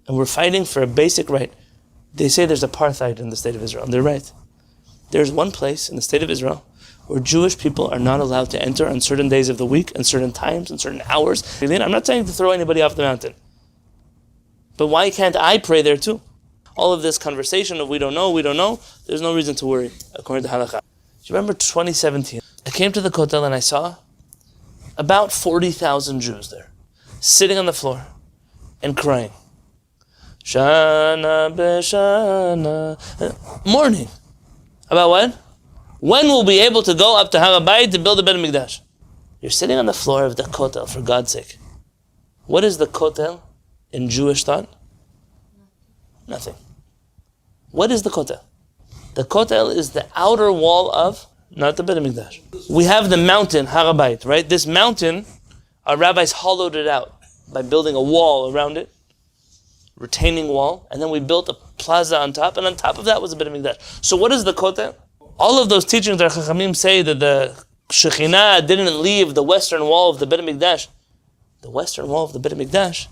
And we're fighting for a basic right. They say there's apartheid in the state of Israel. They're right. There's one place in the state of Israel where Jewish people are not allowed to enter on certain days of the week, and certain times, and certain hours. I'm not saying to throw anybody off the mountain. But why can't I pray there too? All of this conversation of we don't know, there's no reason to worry, according to halakha. Do you remember 2017? I came to the Kotel and I saw about 40,000 Jews there, sitting on the floor and crying. Shana b'shana. Mourning. About what? When we'll be able to go up to Har HaBayit to build a Beit HaMikdash. You're sitting on the floor of the Kotel, for God's sake. What is the Kotel in Jewish thought? Nothing. What is the Kotel? The Kotel is the outer wall of, not the Beit HaMikdash. We have the mountain, Har HaBayit, right? This mountain, our rabbis hollowed it out by building a wall around it, retaining wall, and then we built a plaza on top, and on top of that was a Beit HaMikdash. So what is the Kotel? All of those teachings that Chachamim say that the Shekhinah didn't leave the western wall of the Beit HaMikdash. The western wall of the Beit HaMikdash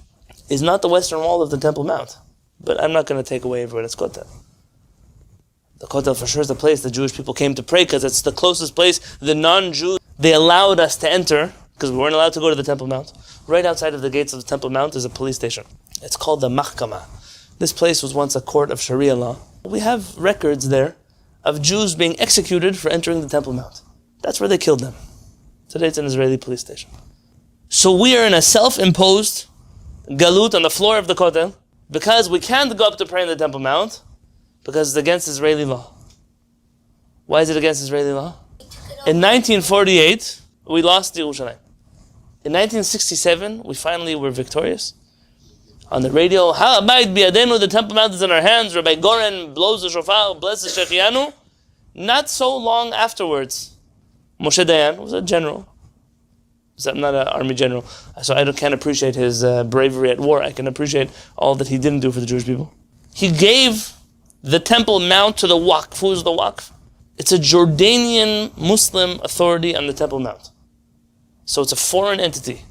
is not the western wall of the Temple Mount. But I'm not going to take away everyone's Kotel. The Kotel for sure is the place the Jewish people came to pray because it's the closest place the non-Jews, they allowed us to enter because we weren't allowed to go to the Temple Mount. Right outside of the gates of the Temple Mount is a police station. It's called the Mahkamah. This place was once a court of Sharia law. We have records there of Jews being executed for entering the Temple Mount. That's where they killed them. Today it's an Israeli police station. So we are in a self-imposed galut on the floor of the Kotel because we can't go up to pray in the Temple Mount because it's against Israeli law. Why is it against Israeli law? In 1948, we lost Yerushalayim. In 1967, we finally were victorious. On the radio, Har HaBayit biyadenu, the Temple Mount is in our hands. Rabbi Goren blows the shofar, blesses Shechianu. Not so long afterwards, Moshe Dayan was a general. I'm not an army general, so I can't appreciate his bravery at war. I can appreciate all that he didn't do for the Jewish people. He gave the Temple Mount to the Waqf. Who is the Waqf? It's a Jordanian Muslim authority on the Temple Mount. So it's a foreign entity.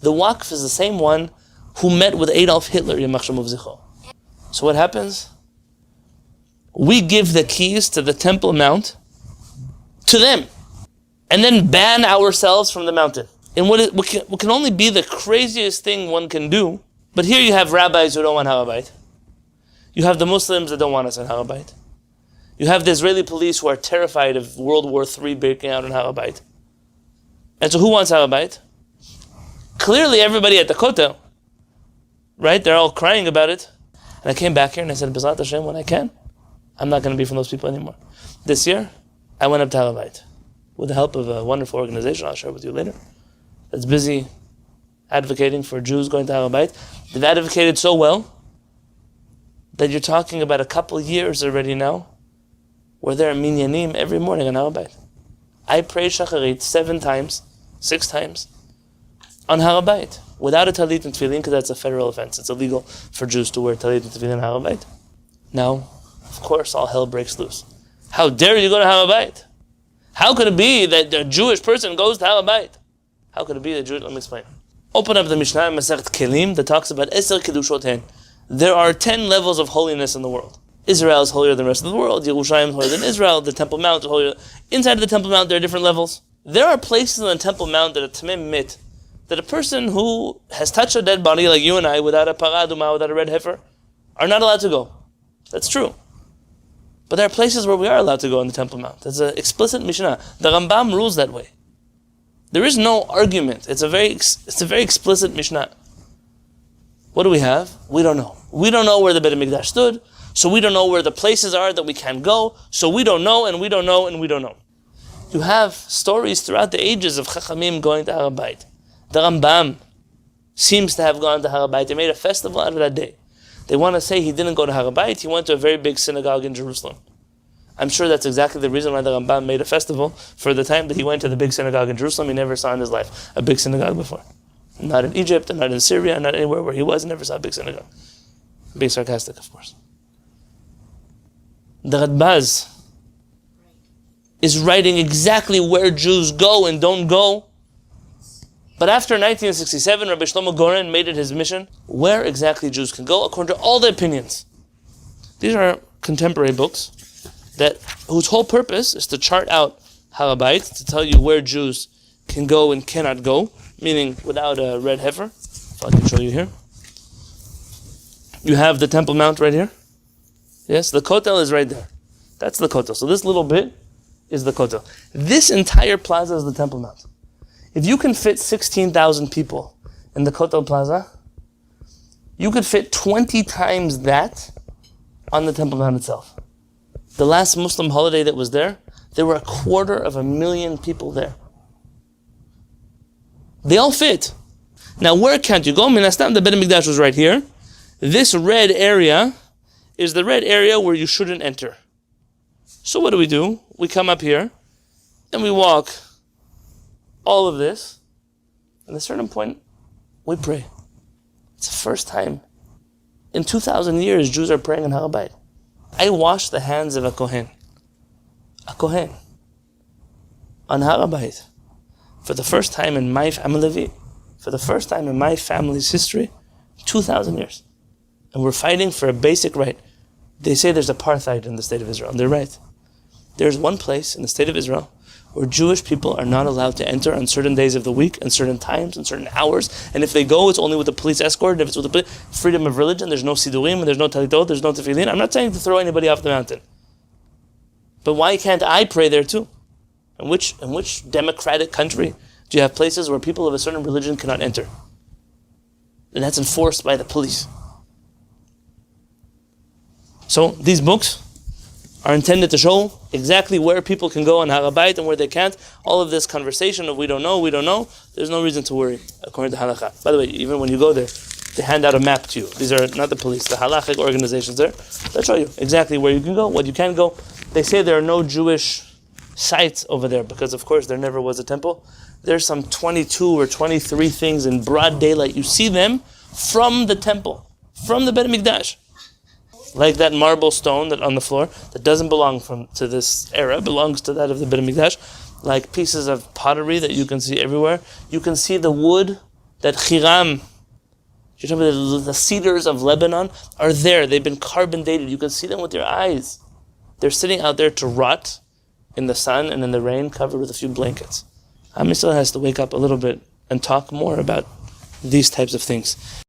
The Waqf is the same one who met with Adolf Hitler, Yamach Shemov Zichro. So what happens? We give the keys to the Temple Mount to them, and then ban ourselves from the mountain. And what can only be the craziest thing one can do, but here you have rabbis who don't want Har HaBayit. You have the Muslims that don't want us in Har HaBayit. You have the Israeli police who are terrified of World War III breaking out in Har HaBayit. And so who wants Har HaBayit? Clearly everybody at the Kotel, right? They're all crying about it. And I came back here and I said, B'ezrat Hashem, when I can, I'm not going to be from those people anymore. This year, I went up to Har HaBayit with the help of a wonderful organization I'll share with you later, that's busy advocating for Jews going to Har HaBayit. They've advocated so well that you're talking about a couple years already now where there are minyanim every morning on Har HaBayit. I pray Shacharit 7 times, 6 times on Har HaBayit without a talit and tefillin because that's a federal offense. It's illegal for Jews to wear talit and tefillin on Har HaBayit. Now, of course, all hell breaks loose. How dare you go to Har HaBayit? How could it be that a Jewish person goes to Har HaBayit? How could it be that Jews? Let me explain. Open up the Mishnah in Masechet Kelim that talks about Eser Kedushoten. There are 10 levels of holiness in the world. Israel is holier than the rest of the world. Yerushalayim is holier than Israel. The Temple Mount is holier. Inside of the Temple Mount, there are different levels. There are places on the Temple Mount that are tamim mit, that a person who has touched a dead body like you and I, without a paraduma, without a red heifer, are not allowed to go. That's true. But there are places where we are allowed to go on the Temple Mount. That's an explicit Mishnah. The Rambam rules that way. There is no argument. It's a very explicit Mishnah. What do we have? We don't know. We don't know where the Beit HaMikdash stood, so we don't know where the places are that we can go, so we don't know, and we don't know, and we don't know. You have stories throughout the ages of Chachamim going to Har HaBayit. The Rambam seems to have gone to Har HaBayit. They made a festival out of that day. They want to say he didn't go to Har HaBayit, he went to a very big synagogue in Jerusalem. I'm sure that's exactly the reason why the Rambam made a festival for the time that he went to the big synagogue in Jerusalem. He never saw in his life a big synagogue before. Not in Egypt, and not in Syria, not anywhere where he was, never saw a big synagogue. Being sarcastic, of course. The Radbaz is writing exactly where Jews go and don't go But after 1967, Rabbi Shlomo Goren made it his mission where exactly Jews can go according to all the opinions. These are contemporary books whose whole purpose is to chart out Har HaBayit, to tell you where Jews can go and cannot go, meaning without a red heifer. If I can show you here. You have the Temple Mount right here. Yes, the Kotel is right there. That's the Kotel. So this little bit is the Kotel. This entire plaza is the Temple Mount. If you can fit 16,000 people in the Kotel Plaza, you could fit 20 times that on the Temple Mount itself. The last Muslim holiday that was there were 250,000 people there. They all fit. Now where can't you go? Minastam, the Beit HaMikdash was right here. This red area is the red area where you shouldn't enter. So what do? We come up here and we walk all of this. At a certain point, we pray. It's the first time in 2,000 years Jews are praying in Har HaBayit. I washed the hands of a Kohen on Har HaBayit. For the first time in my family, for the first time in my family's history, 2,000 years. And we're fighting for a basic right. They say there's apartheid in the state of Israel, and they're right. There's one place in the state of Israel where Jewish people are not allowed to enter on certain days of the week, and certain times, and certain hours. And if they go, it's only with a police escort. And if it's with the freedom of religion, there's no sidurim, and there's no talitot, there's no tefillin. I'm not saying to throw anybody off the mountain. But why can't I pray there too? In which democratic country do you have places where people of a certain religion cannot enter? And that's enforced by the police. So these books are intended to show exactly where people can go on Har HaBayit and where they can't. All of this conversation of we don't know, there's no reason to worry, according to halakha. By the way, even when you go there, they hand out a map to you. These are not the police, the halachic organizations there. They'll show you exactly where you can go, what you can go. They say there are no Jewish sites over there because, of course, there never was a temple. There's some 22 or 23 things in broad daylight. You see them from the temple, from the Beit HaMikdash. Like that marble stone that on the floor that doesn't belong to this era, belongs to that of the Beit HaMikdash. Like pieces of pottery that you can see everywhere. You can see the wood that Hiram, you're talking about the cedars of Lebanon, are there. They've been carbon dated. You can see them with your eyes. They're sitting out there to rot in the sun and in the rain, covered with a few blankets. Am Yisrael has to wake up a little bit and talk more about these types of things.